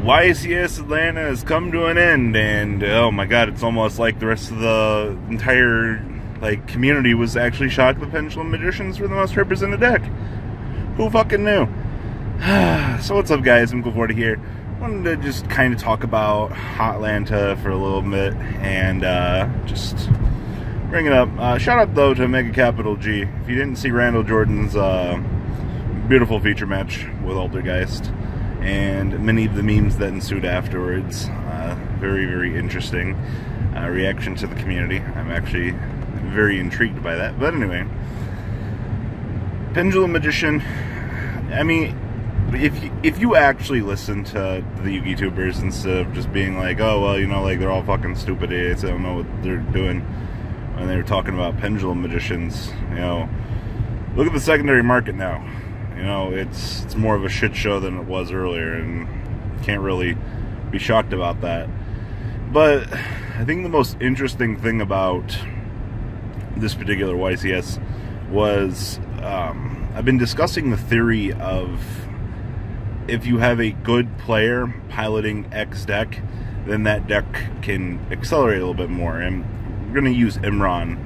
YCS Atlanta has come to an end, and oh my god, it's almost like the rest of the entire community was actually shocked the Pendulum Magicians were the most represented deck. Who fucking knew? So what's up, guys? I'm Go40 here. Wanted to just kind of talk about Atlanta for a little bit and just bring it up. Shout out though to Mega Capital G. If you didn't see Randall Jordan's beautiful feature match with Altergeist and many of the memes that ensued afterwards, very, very interesting reaction to the community. I'm actually very intrigued by that. But anyway, Pendulum Magician, I mean, if you actually listen to the YouTubers instead of just being like, oh, well, you know, like, they're all fucking stupid idiots, they don't know what they're doing, when they were talking about Pendulum Magicians, you know, look at the secondary market now. You know, it's more of a shit show than it was earlier, and can't really be shocked about that. But I think the most interesting thing about this particular YCS was I've been discussing the theory of if you have a good player piloting X deck, then that deck can accelerate a little bit more. And we're going to use Imran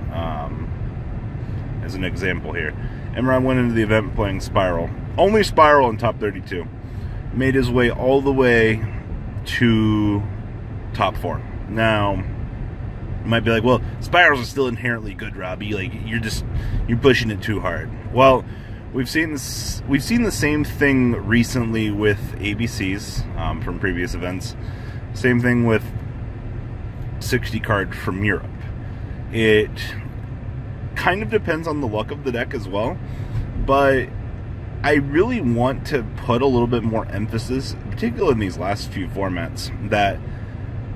as an example here. Imran went into the event playing Spyral. Only Spyral in top 32. Made his way all the way to top 4. Now, you might be like, well, Spirals are still inherently good, Robbie. Like, you're pushing it too hard. Well, we've seen this. We've seen the same thing recently with ABCs from previous events. Same thing with 60 card from Europe. It kind of depends on the luck of the deck as well, but I really want to put a little bit more emphasis, particularly in these last few formats, that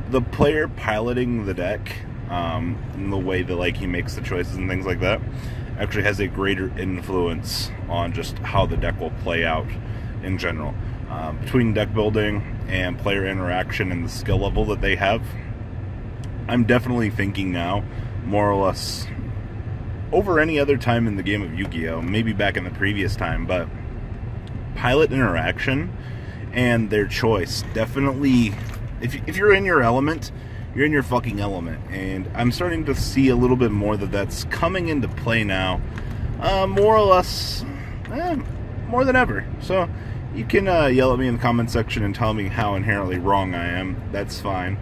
the player piloting the deck, in the way that he makes the choices and things like that, actually has a greater influence on just how the deck will play out in general. Between deck building and player interaction and the skill level that they have, I'm definitely thinking now, more or less, over any other time in the game of Yu-Gi-Oh! Maybe back in the previous time, but pilot interaction and their choice definitely, if you're in your element, you're in your fucking element. And I'm starting to see a little bit more that that's coming into play now, more or less, more than ever. So you can yell at me in the comment section and tell me how inherently wrong I am. That's fine.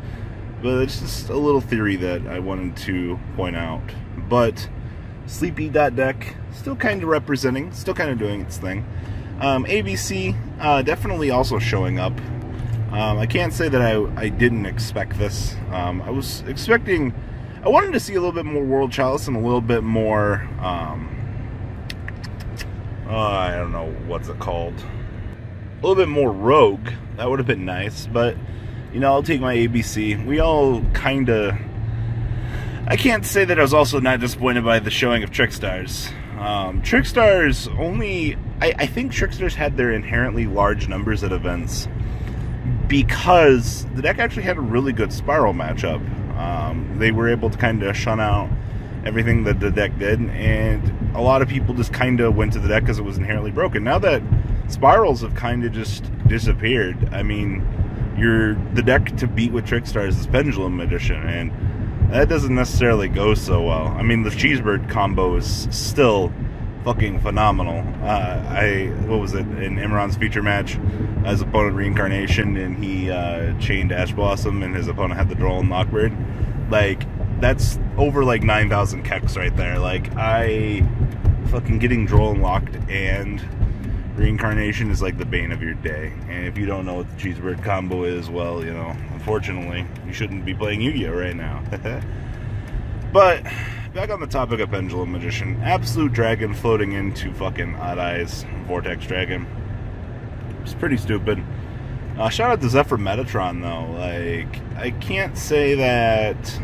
But it's just a little theory that I wanted to point out. But Sleepy.deck, still kind of representing, still kind of doing its thing. ABC, definitely also showing up. I can't say that I didn't expect this. I was expecting, I wanted to see a little bit more World Chalice and a little bit more, I don't know, what's it called? A little bit more Rogue. That would have been nice, but, you know, I'll take my ABC. We all kind of, I can't say that I was also not disappointed by the showing of Trickstars. Trickstars only, I think Trickstars had their inherently large numbers at events because the deck actually had a really good Spyral matchup. They were able to kind of shun out everything that the deck did, and a lot of people just kind of went to the deck because it was inherently broken. Now that Spirals have kind of just disappeared, I mean, the deck to beat with Trickstars is Pendulum Magician, and that doesn't necessarily go so well. I mean, the Cheesebird combo is still fucking phenomenal. What was it, in Imran's feature match, his opponent Reincarnation, and he chained Ash Blossom, and his opponent had the Droll and Lockbird. Like, that's over 9,000 keks right there. Like, fucking getting Droll and Locked and Reincarnation is like the bane of your day. And if you don't know what the Cheesebird combo is, well, you know, unfortunately, you shouldn't be playing Yu-Gi-Oh! Right now. But back on the topic of Pendulum Magician, Absolute Dragon floating into fucking Odd Eyes Vortex Dragon. It's pretty stupid. Shout out to Zephyr Metatron though. Like, I can't say that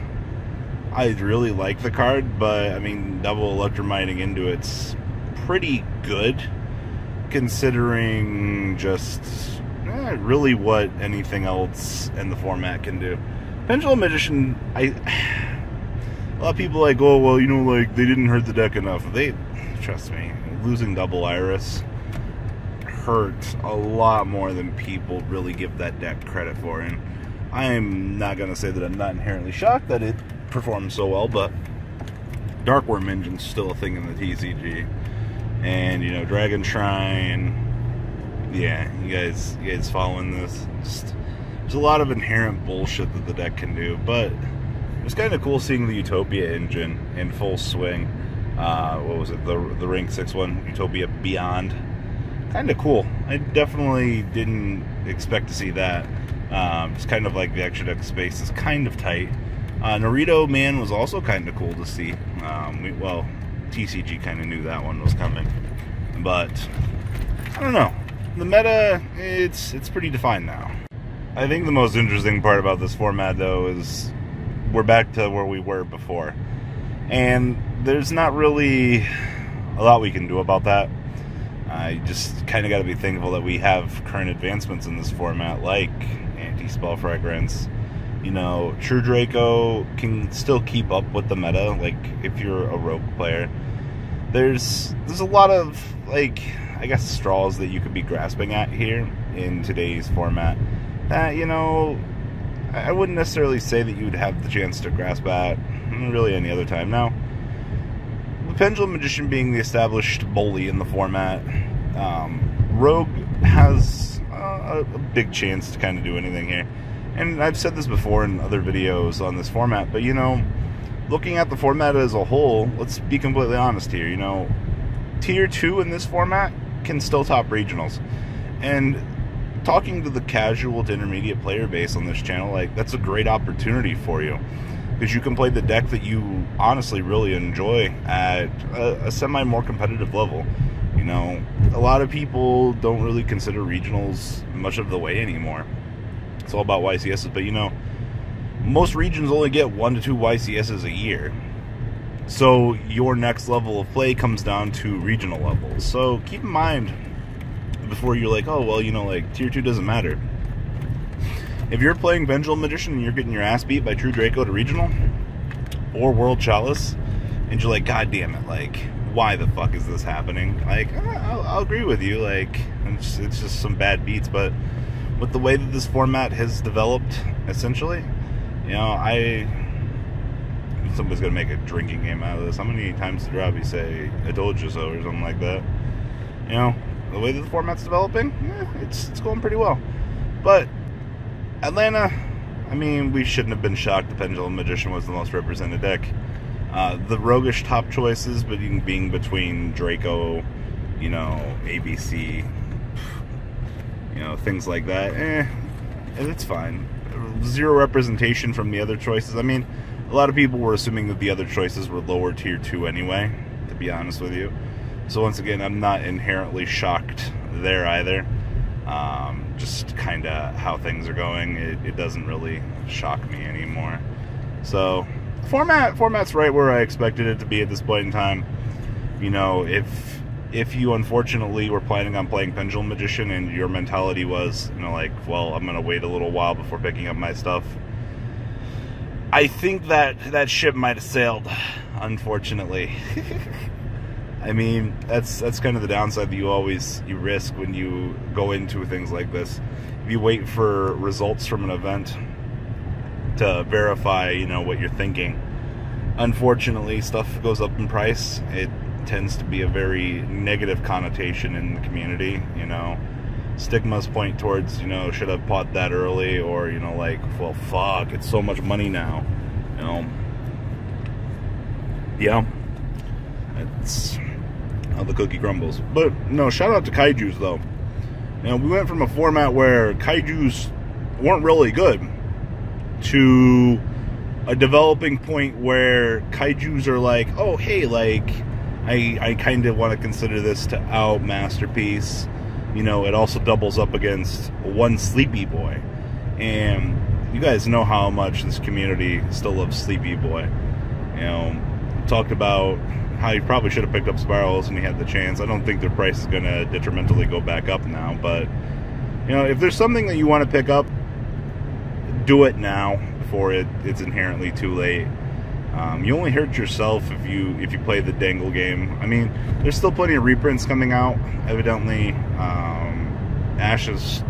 I really like the card, but I mean, double electromining into it's pretty good, considering just really what anything else in the format can do. Pendulum Magician, a lot of people are like, oh, well, you know, like, they didn't hurt the deck enough. Trust me, losing double Iris hurt a lot more than people really give that deck credit for. And I'm not going to say that I'm not inherently shocked that it performs so well, but Darkworm Engine's still a thing in the TCG. And, you know, Dragon Shrine, yeah, you guys following this? Just, there's a lot of inherent bullshit that the deck can do, but it's kind of cool seeing the Utopia engine in full swing. What was it, the rank 6 one, Utopia Beyond? Kind of cool. I definitely didn't expect to see that. It's kind of like the extra deck space is kind of tight. Naruto Man was also kind of cool to see. Well, TCG kind of knew that one was coming, but I don't know. The meta, it's pretty defined now. I think the most interesting part about this format, though, is we're back to where we were before, and there's not really a lot we can do about that. I just kind of got to be thankful that we have current advancements in this format, like anti-spell fragrance. You know, True Draco can still keep up with the meta, like, if you're a rogue player. There's a lot of, like, I guess, straws that you could be grasping at here in today's format that, you know, I wouldn't necessarily say that you would have the chance to grasp at really any other time. Now, the Pendulum Magician being the established bully in the format, Rogue has a big chance to kind of do anything here. And I've said this before in other videos on this format, but, you know, looking at the format as a whole, let's be completely honest here, you know, Tier 2 in this format can still top regionals. And talking to the casual to intermediate player base on this channel, like, that's a great opportunity for you, because you can play the deck that you honestly really enjoy at a semi more competitive level. You know, a lot of people don't really consider regionals much of the way anymore. It's all about YCSs, but, you know, most regions only get 1 to 2 YCSs a year. So your next level of play comes down to regional levels. So keep in mind before you're like, oh, well, you know, like, Tier 2 doesn't matter. If you're playing Pendulum Magician and you're getting your ass beat by True Draco to regional or World Chalice, and you're like, God damn it, like, why the fuck is this happening? Like, I'll agree with you, like, it's just some bad beats, but with the way that this format has developed, essentially, you know, somebody's gonna make a drinking game out of this. How many times did Robbie say, I told you so, or something like that? You know, the way that the format's developing, it's going pretty well. But Atlanta, I mean, we shouldn't have been shocked the Pendulum Magician was the most represented deck. The roguish top choices, but being between Draco, you know, ABC, you know, things like that, it's fine. Zero representation from the other choices. I mean, a lot of people were assuming that the other choices were lower Tier 2 anyway, to be honest with you. So once again, I'm not inherently shocked there either. Just kind of how things are going, it doesn't really shock me anymore. So format's right where I expected it to be at this point in time. You know, if you unfortunately were planning on playing Pendulum Magician and your mentality was, you know, like, well, I'm gonna wait a little while before picking up my stuff, I think that ship might have sailed, unfortunately. I mean, that's kind of the downside that you risk when you go into things like this. If you wait for results from an event to verify, you know, what you're thinking, unfortunately, stuff goes up in price. It tends to be a very negative connotation in the community, you know. Stigmas point towards, you know, should have bought that early, or, you know, like, well, fuck, it's so much money now, you know. Yeah, it's how the cookie crumbles. But no, shout out to kaijus though. You know, we went from a format where kaijus weren't really good to a developing point where kaijus are like, oh hey, like, I kind of want to consider this to out masterpiece. You know, it also doubles up against one Sleepy Boy, and you guys know how much this community still loves Sleepy Boy. You know, talked about how you probably should have picked up Spyrals when you had the chance. I don't think their price is going to detrimentally go back up now, but, you know, if there's something that you want to pick up, do it now before it's inherently too late. You only hurt yourself if you play the dangle game. I mean, there's still plenty of reprints coming out, evidently. Ash's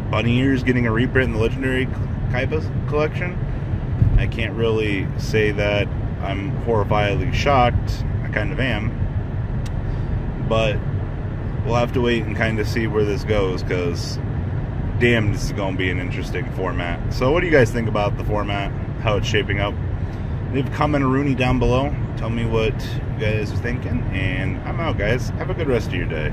bunny ears getting a reprint in the Legendary Kaiba collection. I can't really say that I'm horrifiedly shocked. I kind of am. But we'll have to wait and kind of see where this goes, because damn, this is going to be an interesting format. So what do you guys think about the format, how it's shaping up? Leave a comment, Rooney, down below. Tell me what you guys are thinking, and I'm out, guys. Have a good rest of your day.